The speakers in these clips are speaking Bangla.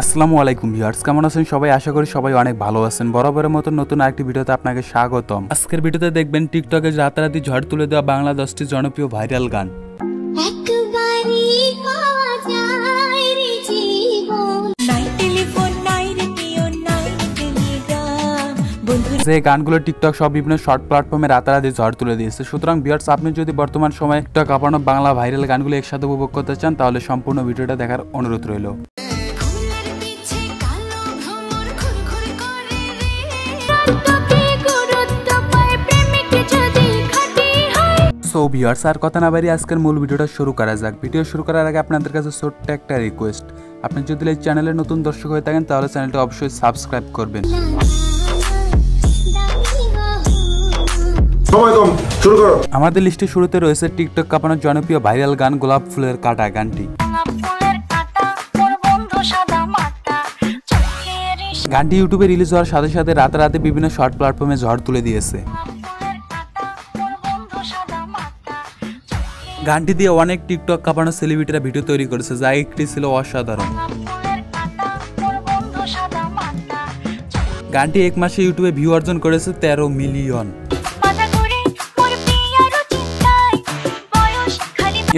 আসসালামু আলাইকুম ভিউয়ার্স, কেমন আছেন সবাই? আশা করি সবাই অনেক ভালো আছেন। বরাবরের মতো নতুন আরেকটি ভিডিওতে আপনাকে স্বাগতম। আজকের ভিডিওতে দেখবেন টিকটকে রাতারাতি ঝড় তুলে দেওয়া বাংলা 10টি জনপ্রিয় ভাইরাল গান। যে গানগুলো টিকটক সব বিভিন্ন শর্ট প্ল্যাটফর্মে রাতারাতি ঝড় তুলে দিয়েছে। সুতরাং ভিউয়ার্স, আপনি যদি বর্তমান সময়ে টিকটক কাঁপানো বাংলা ভাইরাল গানগুলো একসাথে উপভোগ করতে চান তাহলে সম্পূর্ণ ভিডিওটা দেখার অনুরোধ রইল। সো ভিউয়ার্স, আর কথা না বাড়িয়ে আজকের মূল ভিডিওটা শুরু করা যাক। ভিডিও শুরু করার আগে আপনাদের কাছে ছোট্ট একটা রিকোয়েস্ট, আপনি যদি এই চ্যানেলে নতুন দর্শক হয়ে থাকেন তাহলে চ্যানেলটা অবশ্যই সাবস্ক্রাইব করবেন। আমাদের লিস্টে শুরুতে রয়েছে টিকটক কাঁপানোর জনপ্রিয় ভাইরাল গান গোলাপ ফুলের কাঁটা গানটি। গানটি ইউটিউবে রিলিজ হওয়ার সাথে সাথে রাতারাতি বিভিন্ন শর্ট প্ল্যাটফর্মে ঝড় তুলে দিয়েছে। গানটি দিয়ে অনেক টিকটক কাঁপানো সেলিব্রিটিরা ভিডিও তৈরি করেছে, যা একটি ছিল অসাধারণ। গানটি এক মাসে ইউটিউবে ভিউ অর্জন করেছে 13 মিলিয়ন।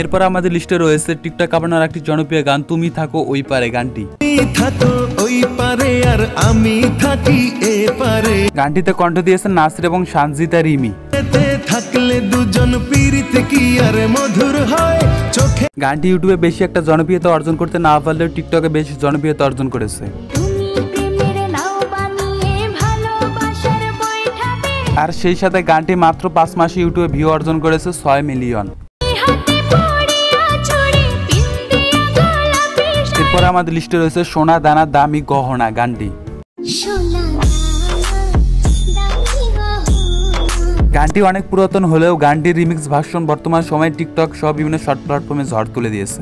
এরপর আমাদের লিস্টে রয়েছে টিকটক কাঁপানোর একটি জনপ্রিয় গান তুমি থাকো ওই পারে গানটি। গানটিতে কণ্ঠ দিয়েছেন নাসির এবং সানজিদা রিমি। গানটি ইউটিউবে বেশি একটা জনপ্রিয়তা অর্জন করতে না পারলেও টিকটকে বেশি জনপ্রিয়তা অর্জন করেছে। আর সেই সাথে গানটি মাত্র 5 মাসে ইউটিউবে ভিউ অর্জন করেছে 6 মিলিয়ন। এরপর আমাদের লিস্টে রয়েছে সোনা দানা দামি গহনা গানটি। গানটি অনেক পুরাতন হলেও গানটির রিমিক্স ভার্সন বর্তমান সময়ে টিকটক সহ বিভিন্ন শর্ট প্ল্যাটফর্মে ঝড় তুলে দিয়েছে।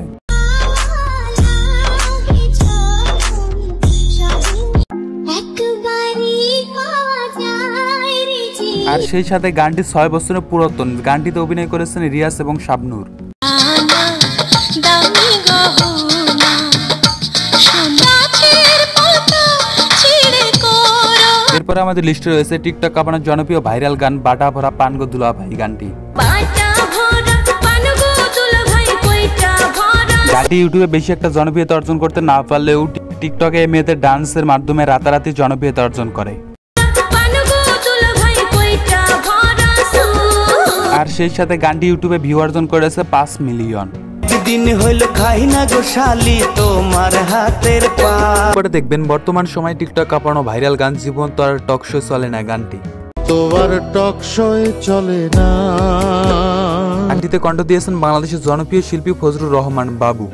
আর সেই সাথে গানটি 6 বছরের পুরাতন। গানটিতে অভিনয় করেছেন রিয়াজ এবং শাবনূর। এরপরে আমাদের লিস্টে রয়েছে টিকটক কাঁপানোর জনপ্রিয় ভাইরাল গান বাটা ভরা পানগো দুলা ভাই গানটি। গানটি ইউটিউবে বেশি একটা জনপ্রিয়তা অর্জন করতে না পারলেও টিকটকে মেয়েদের ডান্সের মাধ্যমে রাতারাতি জনপ্রিয়তা অর্জন করে। আর সেই সাথে গানটি ইউটিউবে ভিউ অর্জন করেছে 5 মিলিয়ন। দেখবেন বর্তমান সময় টিকটক কাঁপানো ভাইরাল গান জীবন তো আর টক শো চলে না গানটি। গানটিতে কণ্ঠ দিয়েছেন বাংলাদেশের জনপ্রিয় শিল্পী ফজলুর রহমান বাবু।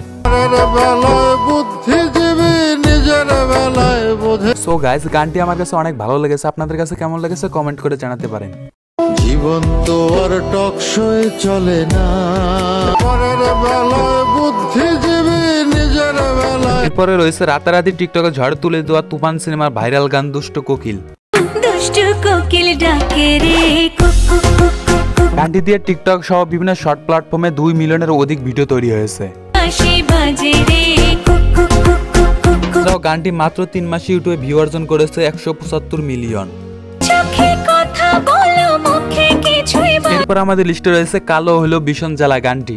সো গাইস, গানটি আমার কাছে অনেক ভালো লেগেছে। আপনাদের কাছে কেমন লেগেছে কমেন্ট করে জানাতে পারেন। জীবন তো আর টক শোয়ে চলে না, এরপরে রয়েছে রাতারাতি টিকটকে ঝড় তুলে দেওয়া তুফান সিনেমার ভাইরাল গান দুষ্ট কোকিল। গানটি দিয়ে টিকটক সহ বিভিন্ন শর্ট প্ল্যাটফর্মে 2 মিলিয়নের অধিক ভিডিও তৈরি হয়েছে। গানটি মাত্র 3 মাসে ইউটিউবে ভিউ অর্জন করেছে 175 মিলিয়ন। এরপর আমাদের লিস্টে রয়েছে কালো হলো ভীষণ জ্বালা গানটি।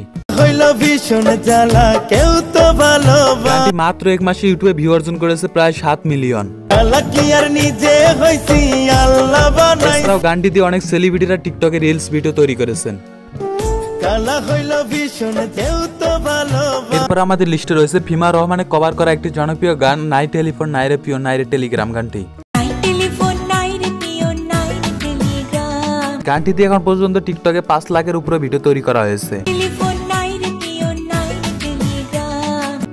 গানটি মাত্র 1 মাসে ইউটিউবে ভিউ অর্জন করেছে প্রায় 7 মিলিয়ন। এছাড়াও গানটি দিয়ে অনেক সেলিব্রিটিরা টিকটকে রিলস ভিডিও তৈরি করেছেন। এরপর আমাদের লিস্টে রয়েছে ফিমা রহমানের কভার করা একটি জনপ্রিয় গান নাই টেলিফোন নাই রে পিও নাই রে টেলিগ্রাম গানটি। গানটি দিয়ে এখন পর্যন্ত টিকটকে 5 লাখের উপরে ভিডিও তৈরি করা হয়েছে।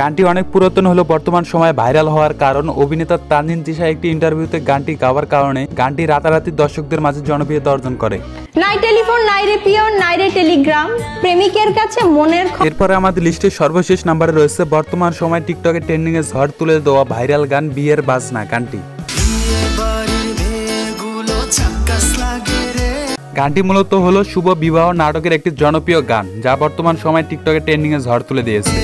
গানটি অনেক পুরাতন হলেও বর্তমান সময়ে ভাইরাল হওয়ার কারণ অভিনেতা তানজিন তিশা একটি ইন্টারভিউতে গানটি গাওয়ার কারণে গানটি রাতারাতি দর্শকদের মাঝে জনপ্রিয়তা অর্জন করে। নাই টেলিফোন নাই রে পিও নাই রে টেলিগ্রাম প্রেমিকের কাছে মনের। এরপরে আমাদের লিস্টের সর্বশেষ নম্বরে রয়েছে বর্তমান সময়ে টিকটকে ট্রেন্ডিং এ ঝড় তুলে দেওয়া ভাইরাল গান বিয়ের বাজনা গানটি। গানটি মূলত হলো শুভ বিবাহ নাটকের একটি জনপ্রিয় গান, যা বর্তমান সময়ে টিকটকে ট্রেন্ডিং এ ঝড় তুলে দিয়েছে।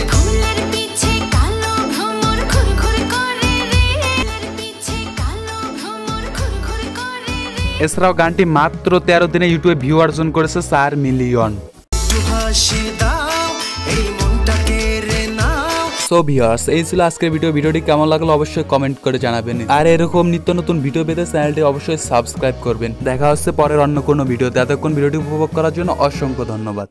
এছাড়াও গানটি মাত্র 13 দিনে ইউটিউবে ভিউ অর্জন করেছে 4 মিলিয়ন। সো ভিউয়ার্স, এই ছিল আজকের ভিডিওটি কেমন লাগলো অবশ্যই কমেন্ট করে জানাবেন। আর এরকম নিত্য নতুন ভিডিও পেতে চ্যানেলটি অবশ্যই সাবস্ক্রাইব করবেন। দেখা হচ্ছে পরের অন্য কোনো ভিডিওতে। এতক্ষণ ভিডিওটি উপভোগ করার জন্য অসংখ্য ধন্যবাদ।